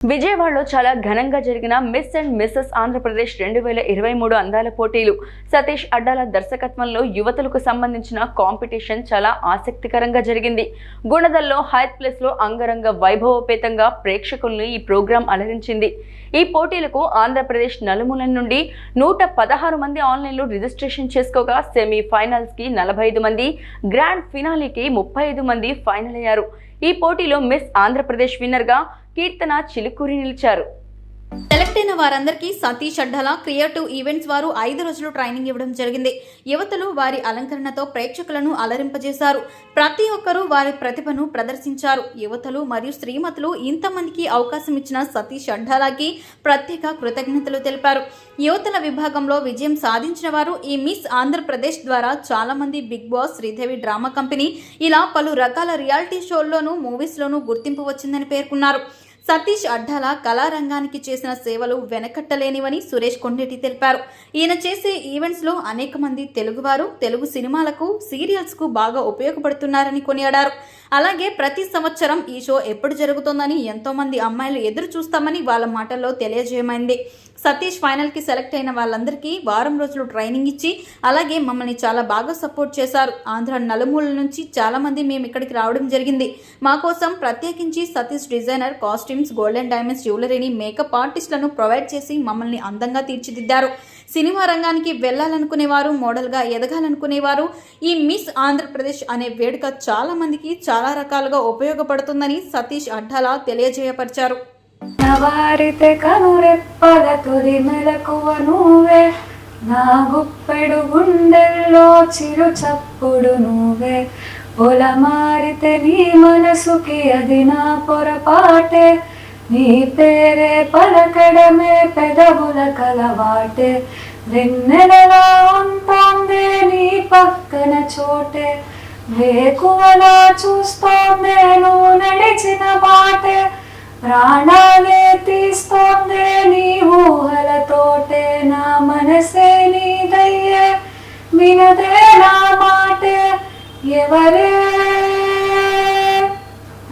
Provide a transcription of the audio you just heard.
విజయవాడలో చాలా ఘనంగా జరిగిన మిస్ అండ్ మిస్సెస్ ఆంధ్రప్రదేశ్ 2023 అందాల పోటీలు సతీష్ అడ్డాల దర్శకత్వంలో యువతులకు సంబంధించిన కాంపిటీషన్ చాలా ఆసక్తికరంగా జరిగింది. గుణదల్లో హైత్ ప్లేస్ లో అంగరంగ వైభవోపేతంగా ప్రేక్షకులను ఈ ప్రోగ్రాం అలరించింది. ఈ పోటీలకు ఆంధ్రప్రదేశ్ నలుమూలల నుండి 116 మంది ఆన్లైన్లో రిజిస్ట్రేషన్ చేసుకోగా సెమీ ఫైనల్స్ కి 45 మంది, గ్రాండ్ ఫినాలేకి 35 మంది ఫైనల్ అయ్యారు. ఈ పోటీలో మిస్ ఆంధ్రప్రదేశ్ విన్నర్ గా కీర్తన చిలుకూరి నిలిచారు. సెలెక్ట్ అయిన వారందరికీ సతీష్ అడ్డాల క్రియేటివ్ ఈవెంట్స్ వారు 5 రోజులు ట్రైనింగ్ ఇవ్వడం జరిగింది. యువతలు వారి అలంకరణతో ప్రేక్షకులను అలరింపజేశారు. ప్రతి ఒక్కరూ వారి ప్రతిభను ప్రదర్శించారు. యువతలు మరియు శ్రీమతులు ఇంతమందికి అవకాశం ఇచ్చిన సతీష్ అడ్డాలకి ప్రత్యేక కృతజ్ఞతలు తెలిపారు. యువతల విభాగంలో విజయం సాధించిన వారు ఈ మిస్ ఆంధ్రప్రదేశ్ ద్వారా చాలా మంది big boss, Sridevi drama company ఇలా పలు రకాల రియాలిటీ షోల్లోనూ మూవీస్లోనూ గుర్తింపు వచ్చిందని పేర్కొన్నారు. సతీష్ అడ్డాల కళారంగానికి చేసిన సేవలు వెనకట్టలేనివని సురేష్ కొండేటి తెలిపారు. ఈయన చేసే ఈవెంట్స్లో అనేక మంది తెలుగువారు తెలుగు సినిమాలకు, సీరియల్స్కు బాగా ఉపయోగపడుతున్నారని కొనియాడారు. అలాగే ప్రతి సంవత్సరం ఈ షో ఎప్పుడు జరుగుతుందని ఎంతో మంది అమ్మాయిలు ఎదురు చూస్తామని వాళ్ళ మాటల్లో తెలియజేయమైంది. సతీష్ ఫైనల్కి సెలెక్ట్ అయిన వాళ్ళందరికీ వారం రోజులు ట్రైనింగ్ ఇచ్చి అలాగే మమ్మల్ని చాలా బాగా సపోర్ట్ చేశారు. ఆంధ్ర నలుమూలల నుంచి చాలామంది మేము ఇక్కడికి రావడం జరిగింది. మా కోసం ప్రత్యేకించి Satish designer, costumes, golden diamonds జ్యువెలరీని, మేకప్ ఆర్టిస్టులను ప్రొవైడ్ చేసి మమ్మల్ని అందంగా తీర్చిదిద్దారు. సినిమా రంగానికి వెళ్ళాలనుకునేవారు, మోడల్గా ఎదగాలనుకునేవారు ఈ మిస్ ఆంధ్రప్రదేశ్ అనే వేడుక చాలా మందికి చాలా రకాలుగా ఉపయోగపడుతుందని సతీష్ అడ్డాల తెలియజేయపరిచారు. నవారితే కనురెప్పల తొలి మెలకువ నువ్వే, నా గుప్పెడు గుండెల్లో చిరు చప్పుడు నువ్వే, పొలమారితే నీ మనసుకి అది నా పొరపాటే, నీ పేరే పలకడమే పెదవుల కలవాటే, వెన్నెలలా ఉంటోందే నీ పక్కన చోటే, వేకువలా చూస్తోందే నువ్వు నడిచిన బాటే, ప్రాణాలే తీస్తోందే నీ ఊహలతోటే, నా మనసే నీదయ్యే వినదే నా మాటే, ఎవరే